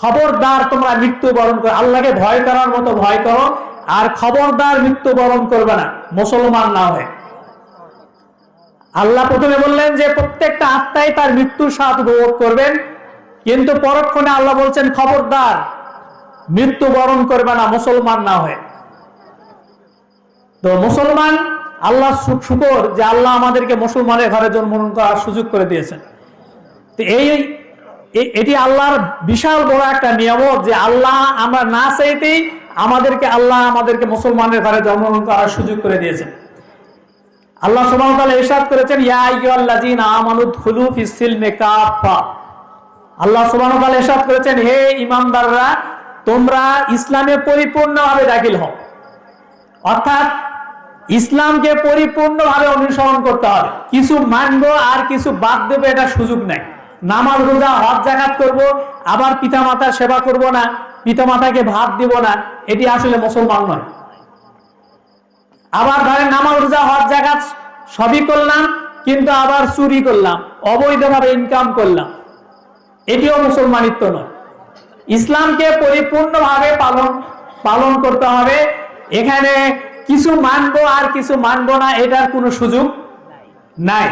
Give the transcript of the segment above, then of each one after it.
খবরদার তোমরা মৃত্যুবরণ করো, আল্লাহকে ভয় করার মতো ভয় করো, আর খবরদার মৃত্যুবরণ করবে না মুসলমান না হয়ে। আল্লাহ প্রথমে বললেন যে প্রত্যেকটা আত্মাই তার মৃত্যুর স্বাদ উপভোগ করবেন, কিন্তু পরক্ষণে আল্লাহ বলছেন খবরদার মৃত্যুবরণ করবে না মুসলমান না হয়ে। তো মুসলমান, আল্লাহ শুকর যে আল্লাহ আমাদেরকে মুসলমানের ঘরে জন্মগ্রহণ করার সুযোগ করে দিয়েছেন। তো এটি আল্লাহর বিশাল বড় একটা নিয়ামত যে আল্লাহ আমরা না চাইতেই আল্লাহ আমাদেরকে মুসলমানের ঘরে জন্মগ্রহণ করার সুযোগ করে দিয়েছেন। আল্লাহ সুবহানাহু ওয়া তাআলা ইরশাদ করেছেন, ইয়া আইয়ুহাল্লাযীনা আমানু দুখুলু ফিস সিলমি কাফা। আল্লাহ সুবহানাহু ওয়া তাআলা ইরশাদ করেছেন, হে ঈমানদাররা, তোমরা ইসলামে পরিপূর্ণভাবে দাখিল হও। অর্থাৎ ইসলামকে পরিপূর্ণভাবে অনুসরণ করতে হবে। কিছু মানবো আর কিছু বাদ দেবো এটা সুযোগ নাই। নামাজ রোজা হজ যাকাত করব, আবার পিতামাতার সেবা করব না, পিতামাতাকে ভাত দিব না, এটি আসলে মুসলমান নয়। আবার ধরেন নামাজ রোজা হজ যাকাত সবই করলাম, কিন্তু আবার চুরি করলাম, অবৈধভাবে ইনকাম করলাম, এটিও মুসলমানিত্ব নয়। ইসলামকে পরিপূর্ণভাবে পালন করতে হবে। এখানে কিছু মানবো আর কিছু মানবো না এটার কোনো সুযোগ নাই।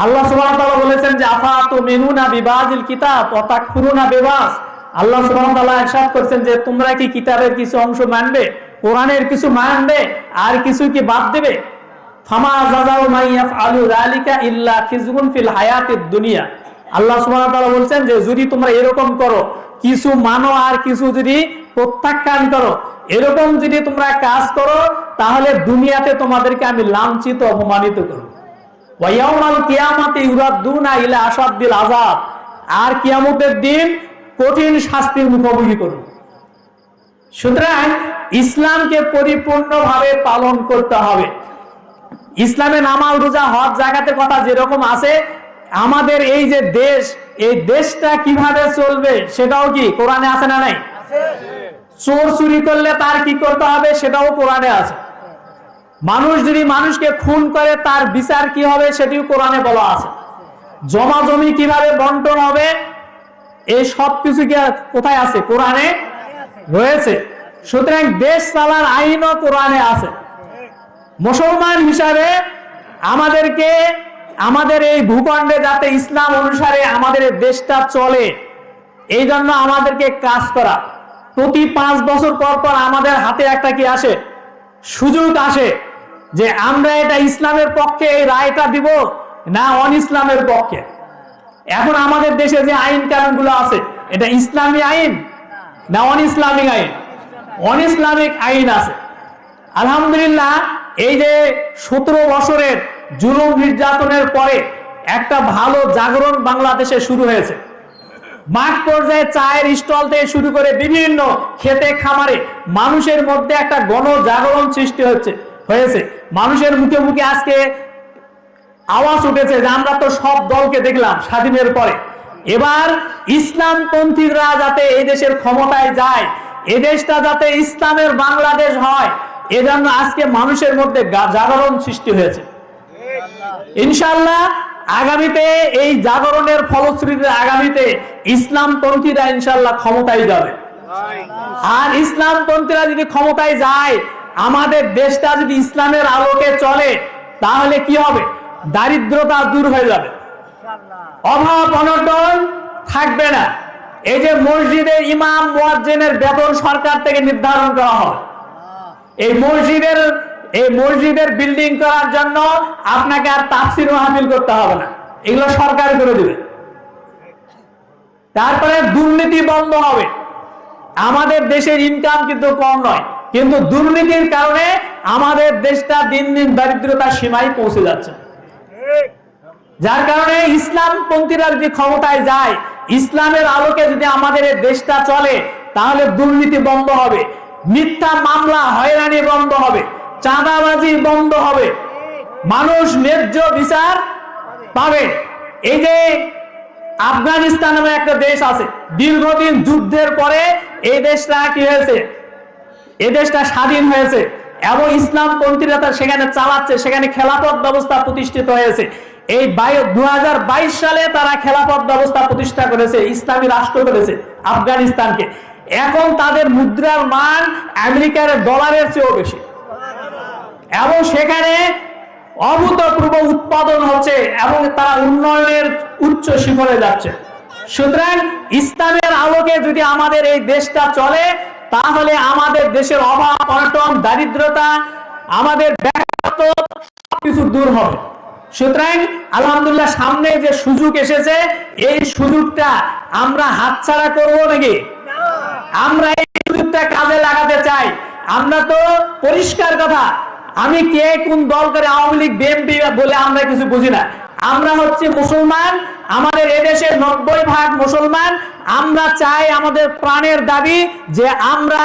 আল্লাহ সুবহানাহু ওয়া তাআলা বলেছেন যে আফাতুমিনুনা বিবাযিল কিতাব ওয়া তাকফুরুনা বিবাস। আল্লাহ সুবহানাহু ওয়া তাআলা ইরশাদ করেছেন যে তোমরা কি কিতাবের কিছু অংশ মানবে, কোরআনের কিছু মানবে, আর কিছু কি বাদ দেবে? ফামা জাযাউ মান ইয়াফআলু যালিকা ইল্লা খিজুন ফিল হায়াতিদ দুনিয়া। আল্লাহ সুবহানাহু ওয়া তাআলা বলেছেন যে যদি তোমরা এরকম করো, কিছু মানো আর কিছু যদি প্রত্যাখ্যান করো, এরকম যদি তোমরা কাজ করো, তাহলে দুনিয়াতে তোমাদেরকে আমি লাঞ্ছিত অপমানিত করব। ওয়া ইয়াউমাল কিয়ামাতি ইউরাদ্দুনা ইলা আশাদ্দিল আযাব। আর কিয়ামতের দিন কঠিন শাস্তির মুখোমুখি করব। সুতরাং ইসলামকে পরিপূর্ণভাবে পালন করতে হবে। ইসলামে নামাজ রোজা হজ যাকাতের কথা যেরকম আছে, আমাদের এই যে দেশ, এই দেশটা কিভাবে চলবে সেটাও কি কোরআনে আছে না নাই? চোর চুরি করলে তার কি করতে হবে সেটাও কোরআনে আছে। মানুষ যদি মানুষকে খুন করে তার বিচার কি হবে সেটিও কোরআনে বলা আছে। জমা জমি কিভাবে বন্টন হবে এই সব কিছু কি কোথায় আছে? কোরআনে রয়েছে। সুতরাং দেশ চালার আইনও কোরআনে আছে। মুসলমান হিসাবে আমাদেরকে আমাদের এই ভূখণ্ডে যাতে ইসলাম অনুসারে আমাদের দেশটা চলে, এই জন্য আমাদেরকে কাজ করা। প্রতি 5 বছর পর পর আমাদের হাতে একটা কি আসে? সুযোগ আসে যে আমরা এটা ইসলামের পক্ষে এই রায়টা দিব না অন ইসলামের পক্ষে। এখন আমাদের দেশে যে আইন কানুনগুলো আছে, এটা ইসলামী আইন না অন ইসলামিক আইন? অন ইসলামিক আইন আছে। আলহামদুলিল্লাহ, এই যে 17 বছরের জুলুম নির্যাতনের পরে একটা ভালো জাগরণ বাংলাদেশে শুরু হয়েছে। মাঠ পর্যায়ে চায়ের স্টল থেকে শুরু করে বিভিন্ন খেতে খামারে মানুষের মধ্যে একটা গণজাগরণ সৃষ্টি হয়েছে। মানুষের মুখে মুখে আজকে আওয়াজ উঠেছে যে আমরা তো সব দলকে দেখলাম স্বাধীনের পরে, এবার ইসলামপন্থীরা যাতে এই দেশের ক্ষমতায় যায়, এই দেশটা যাতে ইসলামের বাংলাদেশ হয়, এজন্য আজকে মানুষের মধ্যে জাগরণ সৃষ্টি হয়েছে। ইনশাআল্লাহ আগামীতে এই জাগরণের ফলশ্রুতিতে আগামীতে ইসলামপন্থীরা ইনশাআল্লাহ ক্ষমতায় যাবে। আর ইসলামপন্থীরা যদি ক্ষমতায় যায়, আমাদের দেশটা যদি ইসলামের আলোকে চলে, তাহলে কি হবে? দারিদ্রতা দূর হয়ে যাবে, অভাব অনটন থাকবে না। এই যে মসজিদের ইমাম মুয়াজ্জিনের বেতন সরকার থেকে নির্ধারণ করা হয়, এই মসজিদের বিল্ডিং করার জন্য আপনাকে আর তাফসীর মাহফিল করতে হবে না, এগুলো সরকার করে দিবে। তারপরে দুর্নীতি বন্ধ হবে। আমাদের দেশের ইনকাম কিন্তু কম নয়, কিন্তু দুর্নীতির কারণে আমাদের দেশটা দিন দিন দারিদ্রতার সীমায় পৌঁছে যাচ্ছে। যার কারণে ইসলামপন্থীরা যদি ক্ষমতায় যায়, ইসলামের আলোকে যদি আমাদের এই দেশটা চলে, তাহলে দুর্নীতি বন্ধ হবে, মিথ্যা মামলা হয়রানি বন্ধ হবে, চাঁদাবাজি বন্ধ হবে, মানুষ ন্যায্য বিচার পাবে। এই যে আফগানিস্তান নামে একটা দেশ আছে, দীর্ঘদিন যুদ্ধের পরে এই দেশটা কি হয়েছে? এই দেশটা স্বাধীন হয়েছে এবং ইসলামপন্থীরা সেখানে চালাচ্ছে, সেখানে খেলাফত ব্যবস্থা প্রতিষ্ঠিত হয়েছে। এই 2022 সালে তারা খেলাফত ব্যবস্থা প্রতিষ্ঠা করেছে, ইসলামী রাষ্ট্র করেছে আফগানিস্তানকে। এখন তাদের মুদ্রার মান আমেরিকার ডলারের চেয়েও বেশি, এবং সেখানে অভূতপূর্ব উৎপাদন হচ্ছে এবং তারা উন্নয়নের উচ্চ শিখরে যাচ্ছে। সুতরাং ইসলামের আলোকে যদি আমাদের এই দেশটা চলে, তাহলে আমাদের দেশের অভাব অনটন, দারিদ্রতা, আমাদের বেকারত্ব সবকিছু দূর হবে। সুতরাং আলহামদুলিল্লাহ সামনে যে সুযোগ এসেছে, এই সুযোগটা আমরা হাতছাড়া করব নাকি? আমরা এই সুযোগটা কাজে লাগাতে চাই। আমরা তো পরিষ্কার কথা, আমি কে কোন দল করে, আওয়ামী লীগ বিএনপি বলে আমরা কিছু বুঝি না। আমরা হচ্ছে মুসলমান, আমাদের এদেশে 90% মুসলমান। আমরা চাই, আমাদের প্রাণের দাবি যে আমরা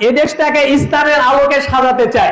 এদেশটাকে ইসলামের আলোকে সাজাতে চাই।